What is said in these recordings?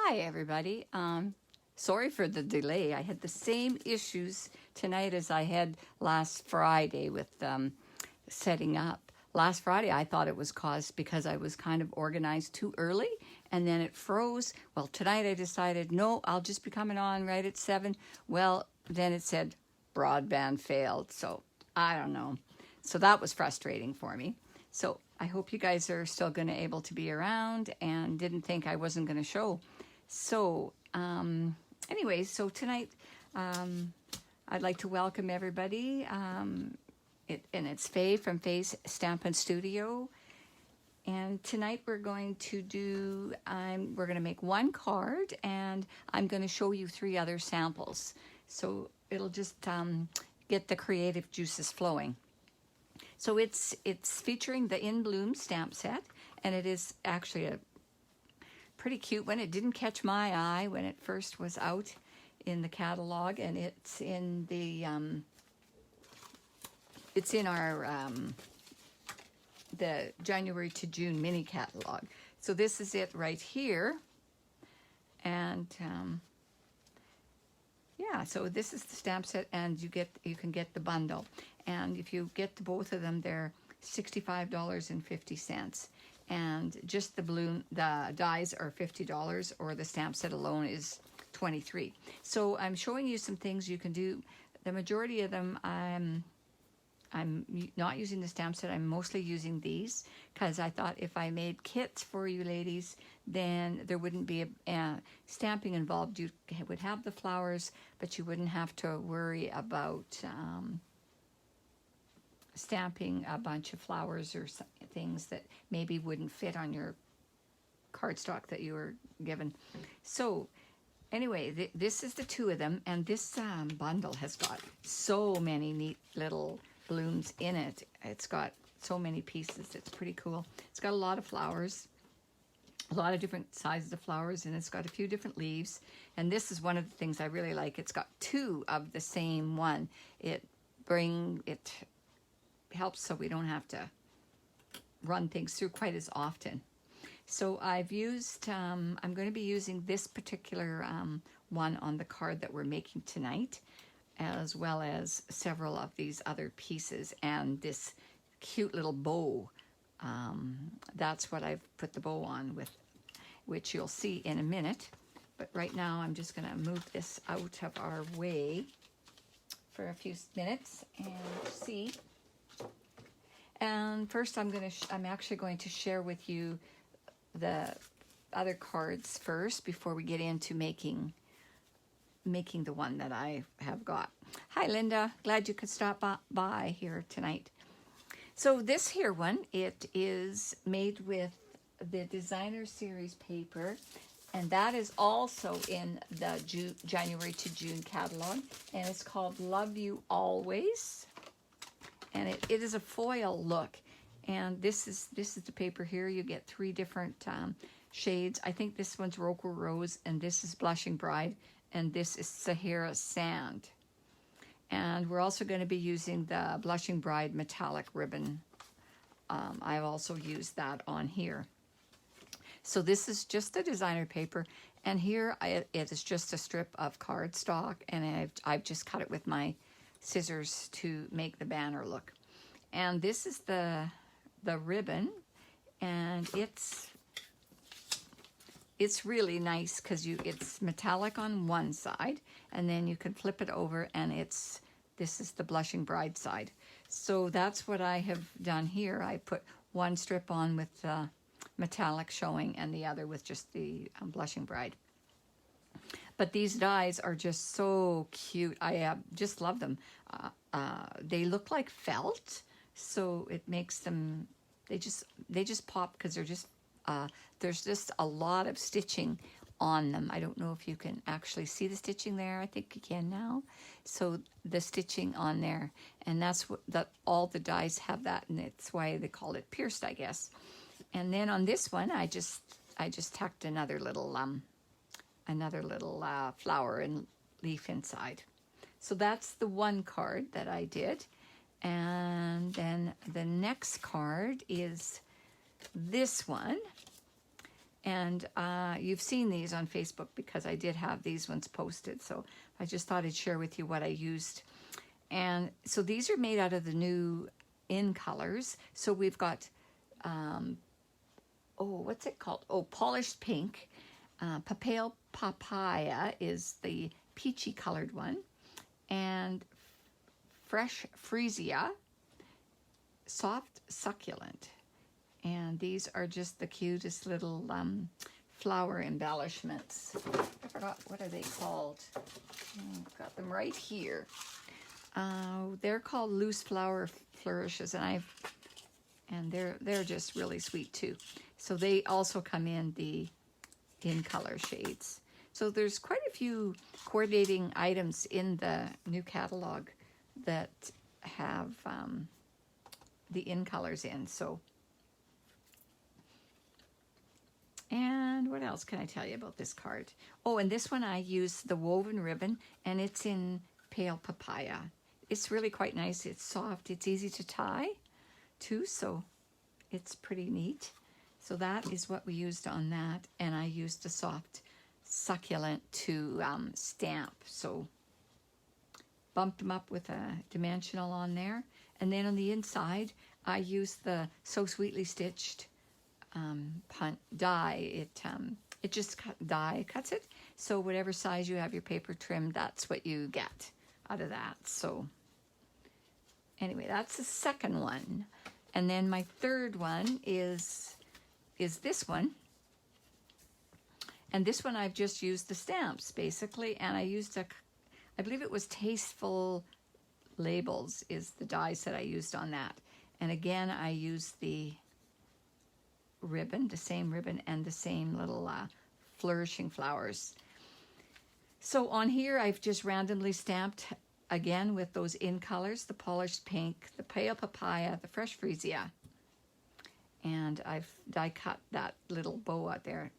Hi everybody. Sorry for the delay. I had the same issues tonight as I had last Friday with setting up. Last Friday I thought it was caused because I was kind of organized too early and then it froze. Well, tonight I decided, no, I'll just be coming on right at 7. Well, then it said broadband failed. So I don't know. So that was frustrating for me. So I hope you guys are still going to able to be around and didn't think I wasn't going to show. So anyway, so tonight I'd like to welcome everybody. And it's Faye from Faye's Stampin' Studio. And tonight we're going to do, we're going to make one card and I'm going to show you 3 other samples. So it'll just get the creative juices flowing. So it's featuring the In Bloom stamp set, and it is actually a pretty cute one. It didn't catch my eye when it first was out in the catalog, and it's in the our the January to June mini catalog. So this is it right here, and yeah, so this is the stamp set, and you can get the bundle. And if you get both of them, they're $65.50. And just the dies are $50, or the stamp set alone is $23. So I'm showing you some things you can do. The majority of them, I'm not using the stamp set. I'm mostly using these because I thought if I made kits for you ladies, then there wouldn't be a stamping involved. You would have the flowers, but you wouldn't have to worry about stamping a bunch of flowers or things that maybe wouldn't fit on your cardstock that you were given. So anyway, this is the 2 of them, and this bundle has got so many neat little blooms in it. It's got so many pieces. It's pretty cool. It's got a lot of flowers, a lot of different sizes of flowers, and it's got a few different leaves. And this is one of the things I really like. It's got 2 of the same one. It helps so we don't have to run things through quite as often. So I've used, I'm going to be using this particular one on the card that we're making tonight, as well as several of these other pieces and this cute little bow. That's what I've put the bow on with, which you'll see in a minute. But right now I'm just going to move this out of our way for a few minutes and see. And first I'm actually going to share with you the other cards first before we get into making the one that I have got. Hi Linda, glad you could stop by here tonight. So this here one, it is made with the Designer Series paper, and that is also in the January to June catalog, and it's called Love You Always. And it is a foil look, and this is the paper here. You get 3 different shades. I think this one's Roker Rose, and this is Blushing Bride, and this is Sahara Sand. And we're also going to be using the Blushing Bride metallic ribbon. I've also used that on here. So this is just the designer paper, and here it is just a strip of cardstock, and I've just cut it with my scissors to make the banner look. And this is the ribbon, and it's really nice because it's metallic on one side, and then you can flip it over, and this is the Blushing Bride side. So that's what I have done here. I put one strip on with the metallic showing and the other with just the Blushing Bride. But these dies are just so cute. I just love them. They look like felt, so it makes them, they just pop because they're just, there's just a lot of stitching on them. I don't know if you can actually see the stitching there. I think you can now. So the stitching on there, and that's what all the dies have that, and it's why they call it pierced, I guess. And then on this one, I just tacked another little flower and leaf inside. So that's the one card that I did. And then the next card is this one. And you've seen these on Facebook because I did have these ones posted. So I just thought I'd share with you what I used. And so these are made out of the new in colors. So we've got, what's it called? Oh, polished pink. Papaya is the peachy colored one. And fresh freesia, soft succulent. And these are just the cutest little flower embellishments. I forgot, what are they called? I've got them right here. They're called loose flower flourishes, and they're just really sweet too. So they also come in the in color shades. So there's quite a few coordinating items in the new catalog that have the in colors in. So, and what else can I tell you about this card? Oh, and this one I use the woven ribbon, and it's in pale papaya. It's really quite nice. It's soft. It's easy to tie too, so it's pretty neat. So that is what we used on that, and I used a soft succulent to stamp. So bumped them up with a dimensional on there, and then on the inside I used the So Sweetly Stitched die. It just die cuts it. So whatever size you have your paper trimmed, that's what you get out of that. So anyway, that's the second one. And then my third one is this one. And this one I've just used the stamps basically, and I used I believe it was Tasteful Labels is the dies that I used on that. And again, I used the ribbon, the same ribbon, and the same little flourishing flowers. So on here, I've just randomly stamped again with those in colors, the polished pink, the pale papaya, the fresh freesia. And I've die cut that little bow out there.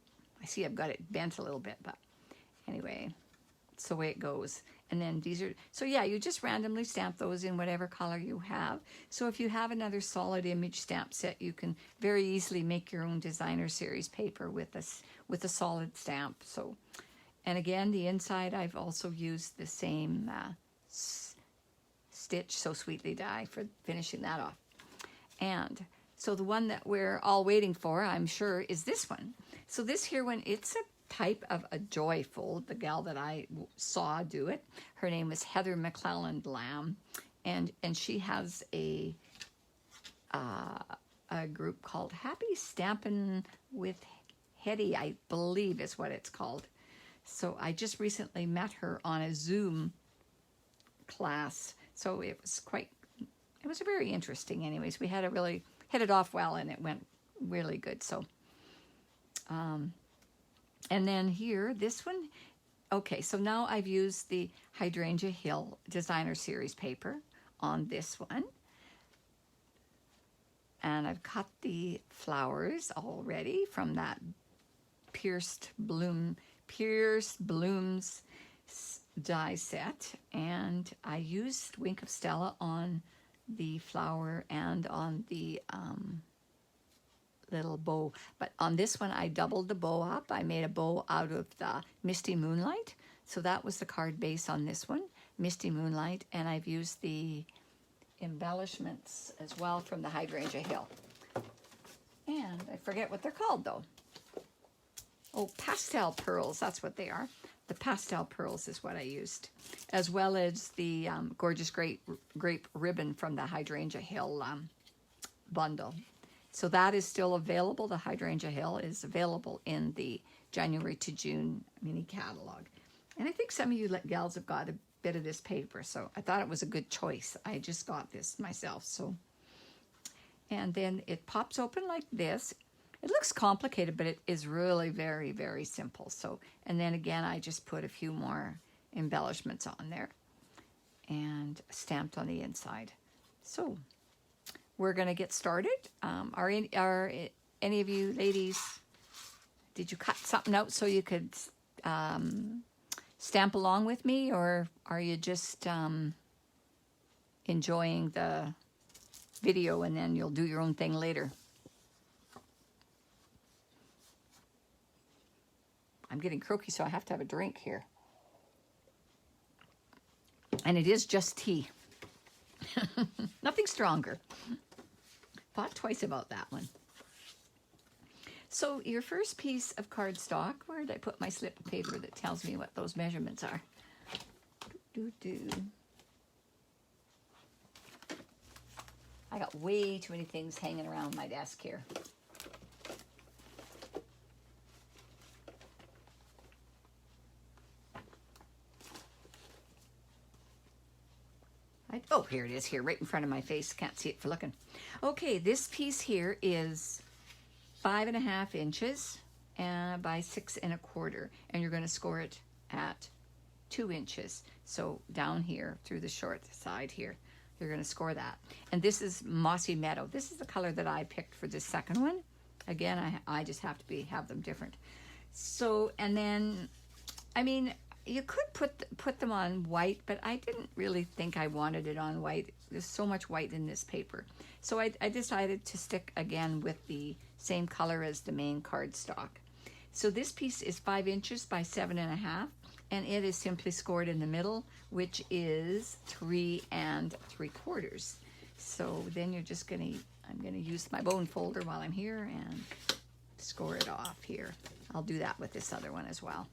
I see I've got it bent a little bit, but anyway, it's the way it goes. And then these are, so yeah, you just randomly stamp those in whatever color you have. So if you have another solid image stamp set, you can very easily make your own designer series paper with a solid stamp. So, and again, the inside, I've also used the same stitch, So Sweetly die, for finishing that off. And so the one that we're all waiting for, I'm sure, is this one. So this here one, it's a type of a joyful, the gal that I saw do it. Her name is Heather McClelland Lamb, and she has a group called Happy Stampin' with Hetty, I believe is what it's called. So I just recently met her on a Zoom class, so it was very interesting. Anyways, we had a really hit it off well, and it went really good. So and then here, this one, okay, so now I've used the Hydrangea Hill Designer Series paper on this one. And I've cut the flowers already from that Pierced Blooms die set. And I used Wink of Stella on the flower and on the little bow, but on this one I doubled the bow up. I made a bow out of the Misty Moonlight, so that was the card base on this one, Misty Moonlight, and I've used the embellishments as well from the Hydrangea Hill, and I forget what they're called though. Oh, pastel pearls, that's what they are. The pastel pearls is what I used, as well as the gorgeous grape ribbon from the Hydrangea Hill bundle. So that is still available. The Hydrangea Hill is available in the January to June mini catalog. And I think some of you gals have got a bit of this paper, so I thought it was a good choice. I just got this myself. So, and then it pops open like this. It looks complicated, but it is really very, very simple. So, and then again, I just put a few more embellishments on there and stamped on the inside. So we're going to get started. Are any of you ladies, did you cut something out so you could stamp along with me, or are you just enjoying the video and then you'll do your own thing later? I'm getting croaky, so I have to have a drink here. And it is just tea. Nothing stronger. Thought twice about that one. So your first piece of cardstock, where did I put my slip of paper that tells me what those measurements are? I got way too many things hanging around my desk here. Oh, here it is, here, right in front of my face. Can't see it for looking. Okay, this piece here is 5.5 inches by 6 1/4, and you're going to score it at 2 inches. So down here through the short side here, you're going to score that. And this is Mossy Meadow. This is the color that I picked for this second one. Again, I just have to have them different. So, and then, I mean, you could put them on white, but I didn't really think I wanted it on white. There's so much white in this paper. So I decided to stick again with the same color as the main cardstock. So this piece is 5 inches by 7 1/2, and it is simply scored in the middle, which is 3 3/4. So then you're just I'm gonna use my bone folder while I'm here and score it off here. I'll do that with this other one as well.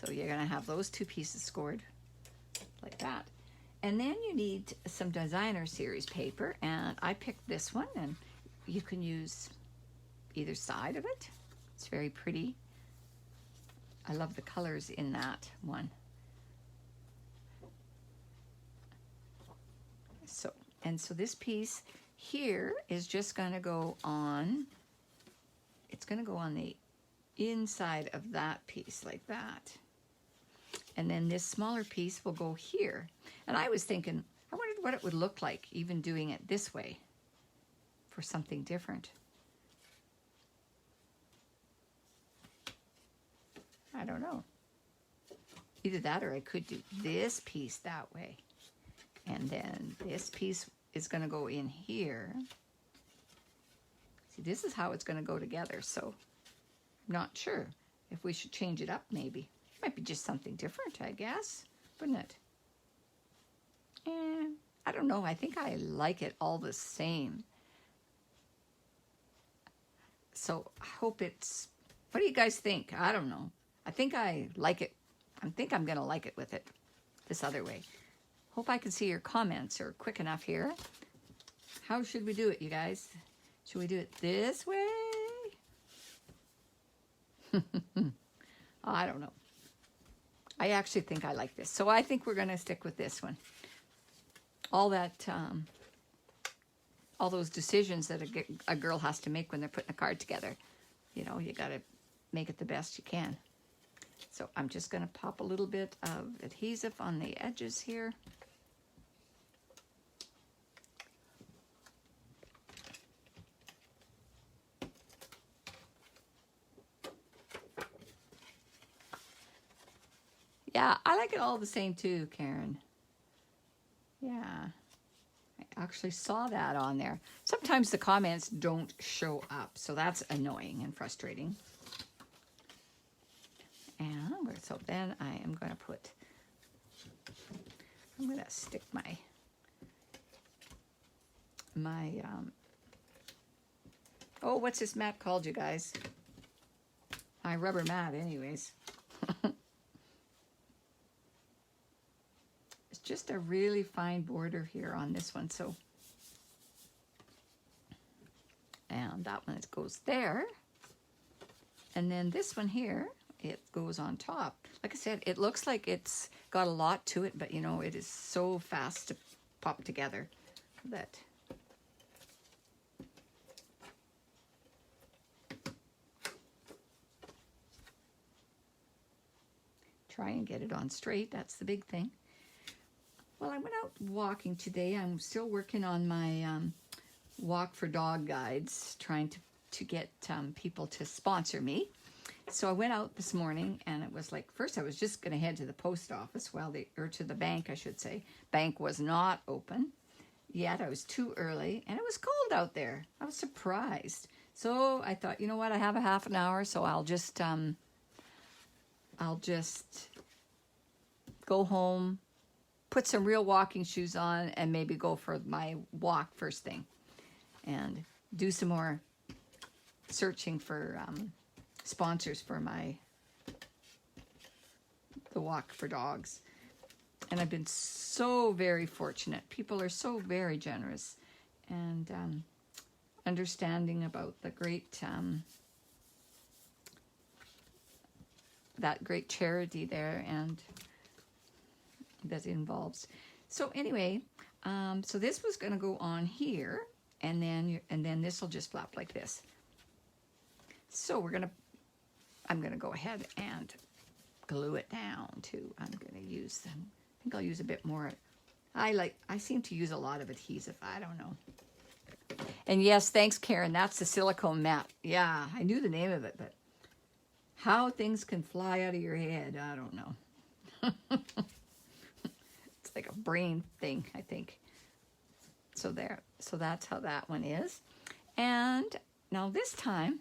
So you're gonna have those two pieces scored like that. And then you need some designer series paper, and I picked this one, and you can use either side of it. It's very pretty. I love the colors in that one. So this piece here is just going to go on, it's going to go on the inside of that piece like that. And then this smaller piece will go here. And I was thinking, I wondered what it would look like even doing it this way for something different. I don't know. Either that or I could do this piece that way. And then this piece is going to go in here. See, this is how it's going to go together. So I'm not sure if we should change it up maybe. Might be just something different, I guess, wouldn't it? I don't know. I think I like it all the same. So I hope it's, what do you guys think? I don't know. I think I like it. I think I'm going to like it with it this other way. Hope I can see your comments are quick enough here. How should we do it, you guys? Should we do it this way? I don't know. I actually think I like this. So I think we're going to stick with this one. All that, all those decisions that a girl has to make when they're putting a card together. You know, you got to make it the best you can. So I'm just going to pop a little bit of adhesive on the edges here. Yeah, I like it all the same too, Karen. Yeah, I actually saw that on there. Sometimes the comments don't show up, so that's annoying and frustrating. And so then I am going to I'm going to stick my oh, what's this mat called, you guys? My rubber mat, anyways. It's just a really fine border here on this one, so. And that one goes there. And then this one here, it goes on top. Like I said, it looks like it's got a lot to it, but you know, it is so fast to pop together that try and get it on straight. That's the big thing. Well, I went out walking today. I'm still working on my walk for dog guides, trying to get people to sponsor me. So I went out this morning, and it was like, first I was just going to head to the post office, or to the bank, I should say. Bank was not open yet. I was too early, and it was cold out there. I was surprised. So I thought, you know what, I have a half an hour, so I'll just go home, put some real walking shoes on, and maybe go for my walk first thing, and do some more searching for sponsors for the walk for dogs. And I've been so very fortunate. People are so very generous and understanding about the great that great charity there and that involves. So anyway, so this was going to go on here, and then this will just flap like this. So I'm gonna go ahead and glue it down too. I'm gonna use them. I think I'll use a bit more. I seem to use a lot of adhesive. I don't know. And yes, thanks, Karen. That's the silicone mat. Yeah, I knew the name of it, but how things can fly out of your head, I don't know. It's like a brain thing, I think. So there. So that's how that one is. And now this time,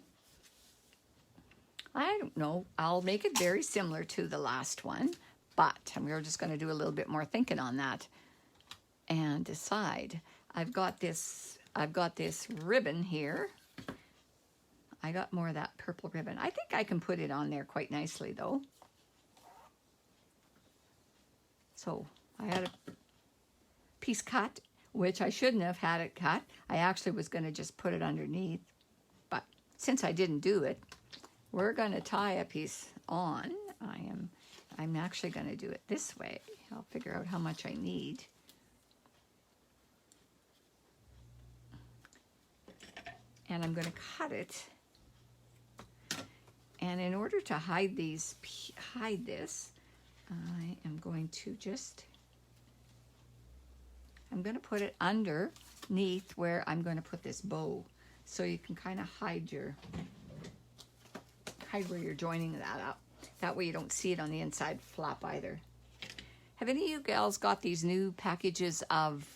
I don't know, I'll make it very similar to the last one, but we're just going to do a little bit more thinking on that and decide. I've got this ribbon here. I got more of that purple ribbon. I think I can put it on there quite nicely though. So I had a piece cut, which I shouldn't have had it cut. I actually was going to just put it underneath, but since I didn't do it, we're going to tie a piece on. I'm actually going to do it this way. I'll figure out how much I need. And I'm going to cut it. And in order to hide this, I am going to I'm going to put it underneath where I'm going to put this bow. So you can kind of hide where you're joining that up. That way you don't see it on the inside flap either. Have any of you gals got these new packages of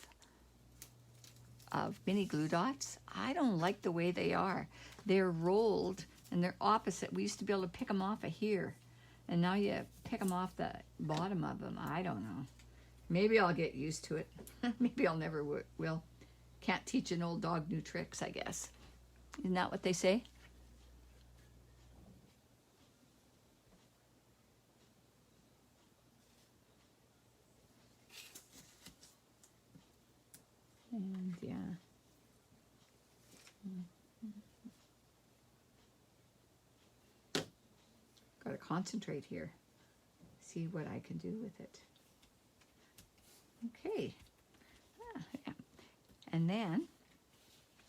mini glue dots? I don't like the way they are. They're rolled and they're opposite. We used to be able to pick them off of here, and now you pick them off the bottom of them. I don't know. Maybe I'll get used to it. Maybe I'll never will. Can't teach an old dog new tricks, I guess. Isn't that what they say? And yeah. Got to concentrate here. See what I can do with it. Okay. Yeah. And then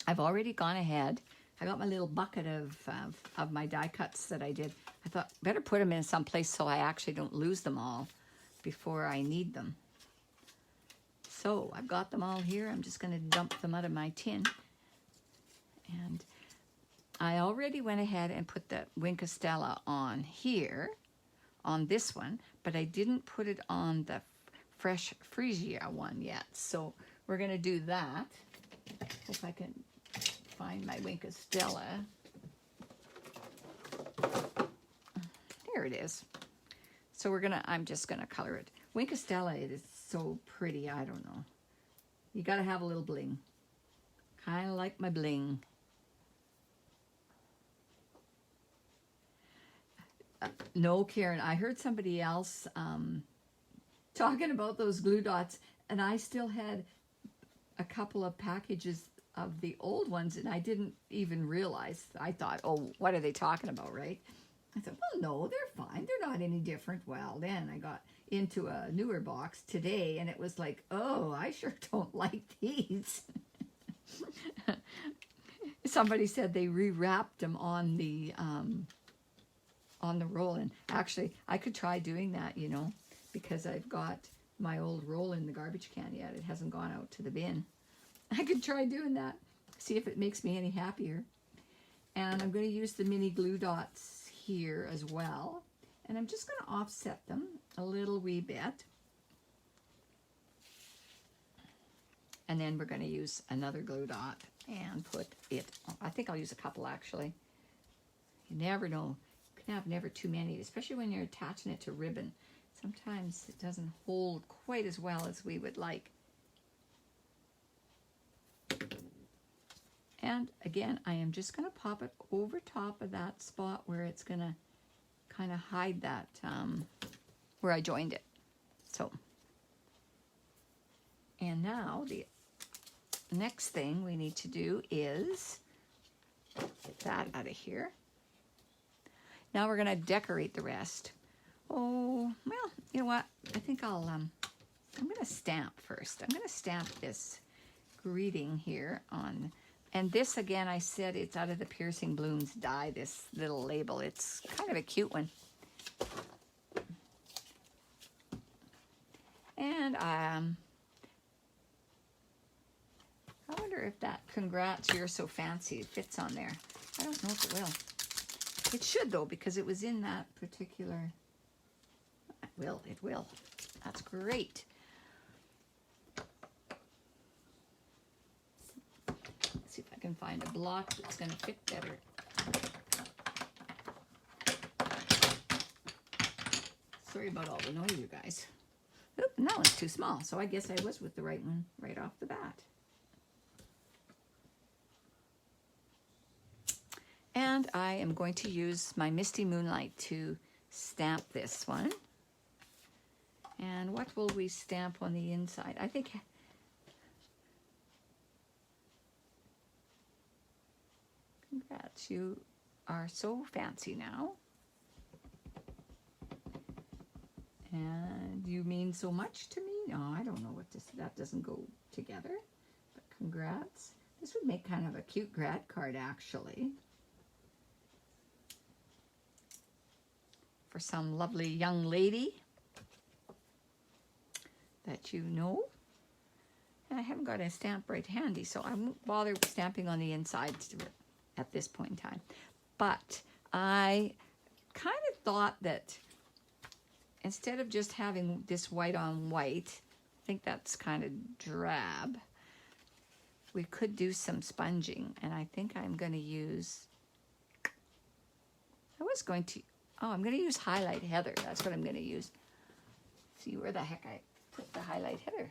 I've already gone ahead. I got my little bucket of my die cuts that I did. I thought better put them in some place so I actually don't lose them all before I need them. So I've got them all here. I'm just going to dump them out of my tin. And I already went ahead and put the Winkostella on here, on this one, but I didn't put it on the Fresh Frisia one yet. So we're going to do that. If I can find my Winkostella. There it is. So I'm just going to color it. Winkostella, it is so pretty. I don't know. You got to have a little bling. Kind of like my bling. No, Karen, I heard somebody else talking about those glue dots, and I still had a couple of packages of the old ones, and I didn't even realize. I thought, oh, what are they talking about, right? I thought, well, no, they're fine. They're not any different. Well, then I got into a newer box today, and it was like, oh, I sure don't like these. Somebody said they rewrapped them on the roll, and actually, I could try doing that, you know, because I've got my old roll in the garbage can yet. It hasn't gone out to the bin. I could try doing that, see if it makes me any happier. And I'm going to use the mini glue dots here as well. And I'm just going to offset them a little wee bit. And then we're going to use another glue dot and put it, I think I'll use a couple actually. You never know. You can have never too many, especially when you're attaching it to ribbon. Sometimes it doesn't hold quite as well as we would like. And again, I am just going to pop it over top of that spot where it's going to kind of hide that, where I joined it. So, and now the next thing we need to do is get that out of here. Now we're going to decorate the rest. Oh, well, you know what? I think I'm going to stamp first. I'm going to stamp this greeting here on, and this again, I said it's out of the Piercing Blooms die, this little label. It's kind of a cute one. And I wonder if that "Congrats, you're so fancy" fits on there. I don't know if it will. It should though, because it was in that particular. It will. It will. That's great. Let's see if I can find a block that's going to fit better. Sorry about all the noise, you guys. Oop, and that one's too small, so I guess I was with the right one right off the bat. And I am going to use my Misty Moonlight to stamp this one. And what will we stamp on the inside? I think, congrats, you are so fancy now. And you mean so much to me. No, I don't know what this, that doesn't go together. But congrats. This would make kind of a cute grad card actually. For some lovely young lady that you know. And I haven't got a stamp right handy, so I won't bother stamping on the inside at this point in time. But I kind of thought that instead of just having this white on white, I think that's kind of drab, we could do some sponging. And I think I'm going to use, I'm going to use Highlight Heather. That's what I'm going to use. See where the heck I put the Highlight Heather.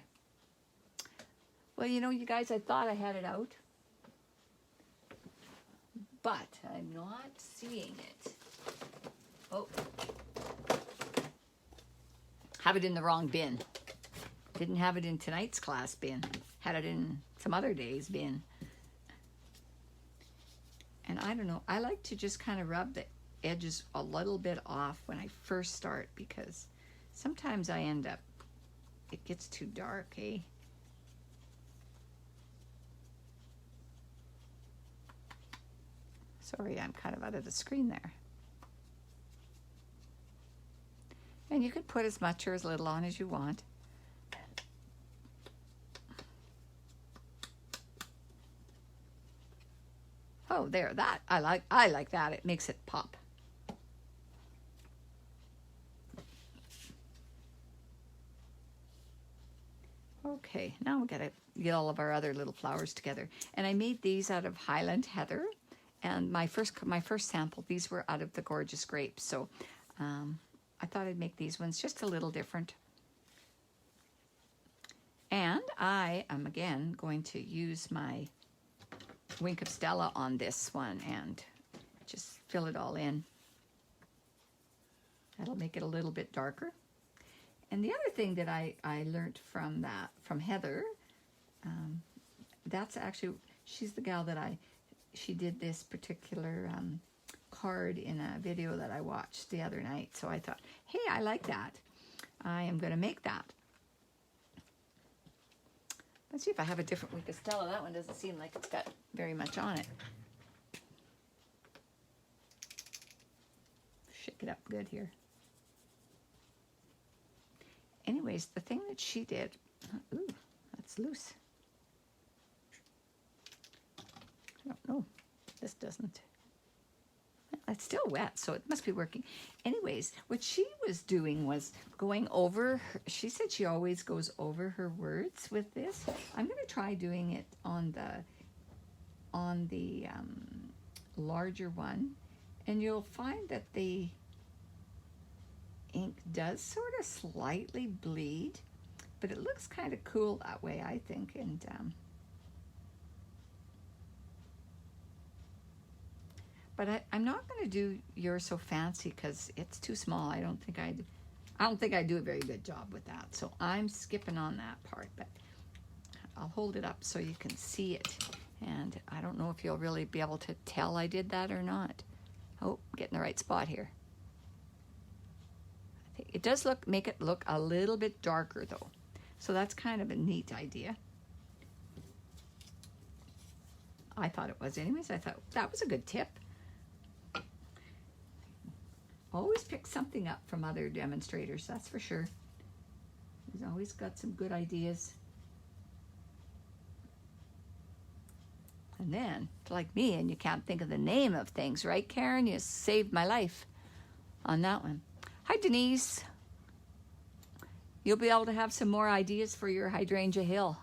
Well, you know, you guys, I thought I had it out, but I'm not seeing it. Oh. Have it in the wrong bin. Didn't have it in tonight's class bin. Had it in some other day's bin. And I don't know, I like to just kind of rub the edges a little bit off when I first start, because sometimes I end up, it gets too dark, eh? Sorry, I'm kind of out of the screen there. And you could put as much or as little on as you want. Oh, there, that, I like that. It makes it pop. Okay, now we gotta get all of our other little flowers together. And I made these out of Highland Heather. And my first sample, these were out of the Gorgeous Grapes. So I thought I'd make these ones just a little different. And I am again going to use my Wink of Stella on this one and just fill it all in. That'll make it a little bit darker. And the other thing that I learned from Heather, that's actually, she's the gal that she did this particular card in a video that I watched the other night. So I thought, hey, I like that. I am going to make that. Let's see if I have a different Wink of Stella. That one doesn't seem like it's got very much on it. Shake it up good here. Anyways, the thing that she did, ooh, that's loose. I don't know. This doesn't. It's still wet, so it must be working. Anyways, what she was doing was going over, she said she always goes over her words with this. I'm going to try doing it on on the larger one, and you'll find that the ink does sort of slightly bleed, but it looks kind of cool that way, I think. And but I'm not going to do yours so fancy because it's too small. I don't think I'd do a very good job with that. So I'm skipping on that part, but I'll hold it up so you can see it. And I don't know if you'll really be able to tell I did that or not. Oh, getting the right spot here. I think it does make it look a little bit darker though. So that's kind of a neat idea. I thought it was anyways. I thought that was a good tip. Always pick something up from other demonstrators, that's for sure. He's always got some good ideas. And then, like me, and you can't think of the name of things, right, Karen? You saved my life on that one. Hi, Denise. You'll be able to have some more ideas for your Hydrangea Hill.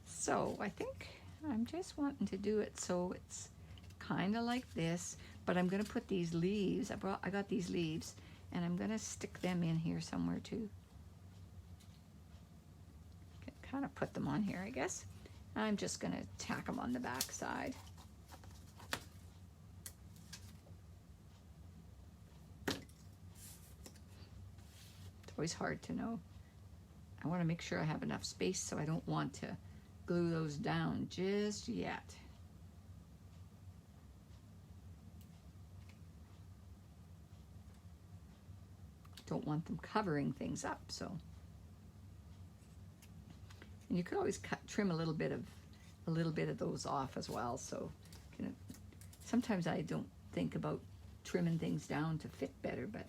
So I think I'm just wanting to do it so it's kind of like this, but I'm going to put these leaves. I got these leaves, and I'm going to stick them in here somewhere too. Kind of put them on here, I guess. I'm just going to tack them on the back side. It's always hard to know. I want to make sure I have enough space, so I don't want to glue those down just yet. Don't want them covering things up, so. And you could always trim a little bit of those off as well. So, you know, sometimes I don't think about trimming things down to fit better, but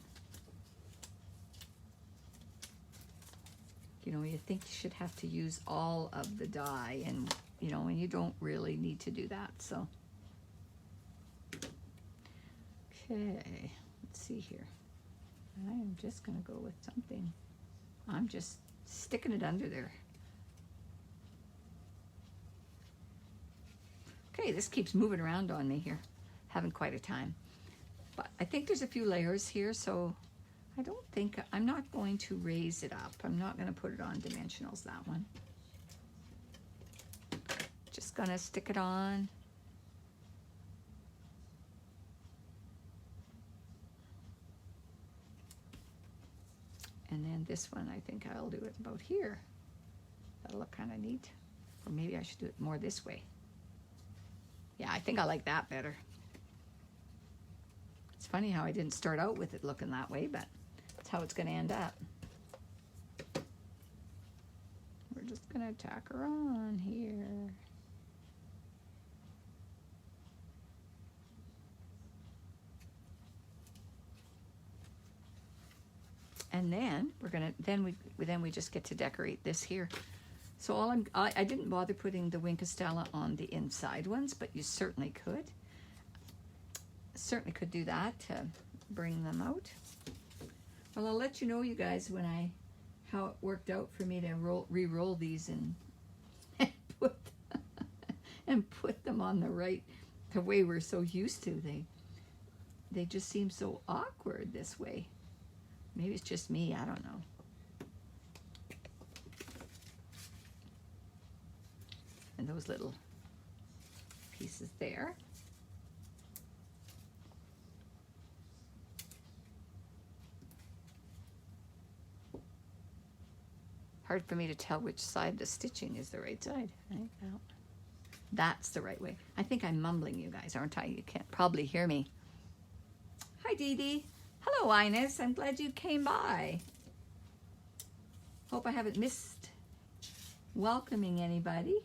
you know, you think you should have to use all of the dye, and you know, and you don't really need to do that. So, okay, let's see here. I am just gonna go with something. I'm just sticking it under there. Okay, this keeps moving around on me here. Having quite a time. But I think there's a few layers here, so I don't think, I'm not going to raise it up. I'm not going to put it on dimensionals, that one. Just going to stick it on. And then this one, I think I'll do it about here. That'll look kind of neat. Or maybe I should do it more this way. Yeah, I think I like that better. It's funny how I didn't start out with it looking that way, but that's how it's going to end up. We're just going to tack her on here. And then we're going to, then we just get to decorate this here. So I didn't bother putting the Wink of Stella on the inside ones, but you certainly could. Certainly could do that to bring them out. Well, I'll let you know, you guys, how it worked out for me to re-roll these and put them on the way we're so used to. They just seem so awkward this way. Maybe it's just me, I don't know. And those little pieces there. Hard for me to tell which side the stitching is the right side. Right? That's the right way. I think I'm mumbling, you guys, aren't I? You can't probably hear me. Hi, Dee Dee. Hello, Ines. I'm glad you came by. Hope I haven't missed welcoming anybody.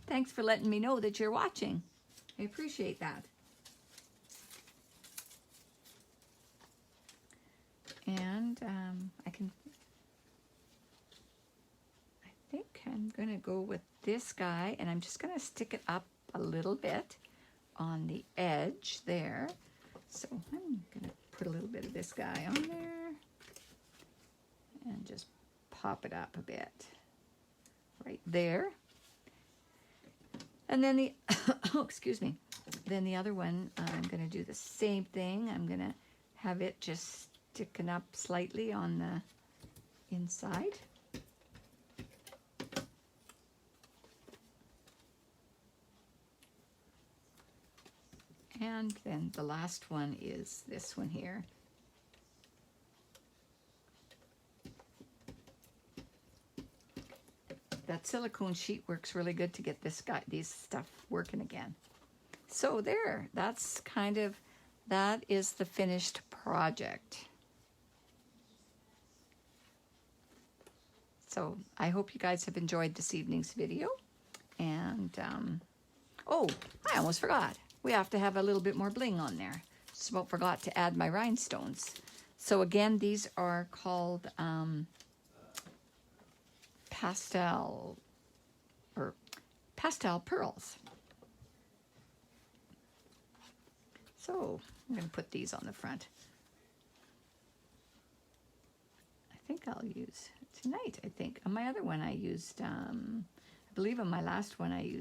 Thanks for letting me know that you're watching. I appreciate that. And I think I'm going to go with this guy, and I'm just going to stick it up a little bit on the edge there. So I'm going to put a little bit of this guy on there and just pop it up a bit right there. And then the, oh, excuse me. Then the other one, I'm going to do the same thing. I'm going to have it just sticking up slightly on the inside. And then the last one is this one here. That silicone sheet works really good to get these stuff working again. So there, that's that is the finished project. So I hope you guys have enjoyed this evening's video. And, oh, I almost forgot. We have to have a little bit more bling on there. Just about forgot to add my rhinestones. So again, these are called pastel pearls. So I'm going to put these on the front. I think I'll use tonight. I think on my other one I used, I believe on my last one I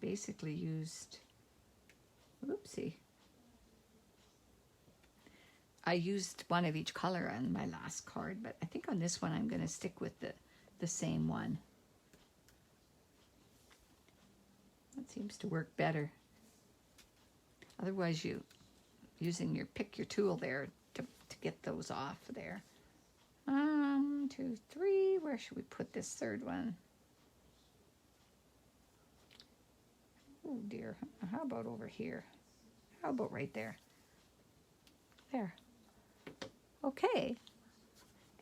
basically used, whoopsie. I used one of each color on my last card, but I think on this one I'm going to stick with the same one. That seems to work better. Otherwise, pick your tool there to get those off there. 1, 2, 3. Where should we put this third one? Oh dear. How about over here? How about right there? There. Okay.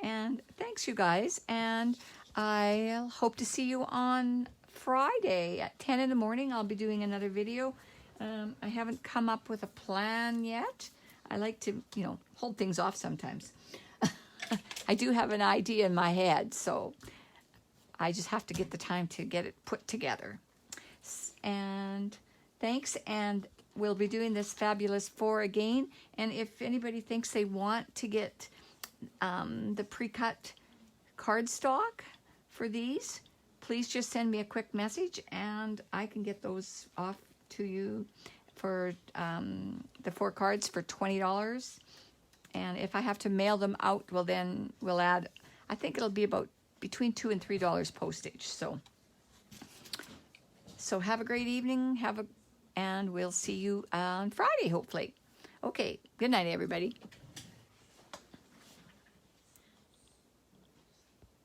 And thanks, you guys. And I'll hope to see you on Friday at 10 in the morning. I'll be doing another video. I haven't come up with a plan yet. I like to, hold things off sometimes. I do have an idea in my head, so I just have to get the time to get it put together. And thanks, and we'll be doing this Fabulous 4 again. And if anybody thinks they want to get the pre-cut cardstock for these, please just send me a quick message and I can get those off to you for the 4 cards for $20. And if I have to mail them out, well then we'll add, I think it'll be about between $2 and $3 postage. So have a great evening, and we'll see you on Friday, hopefully. Okay, good night, everybody.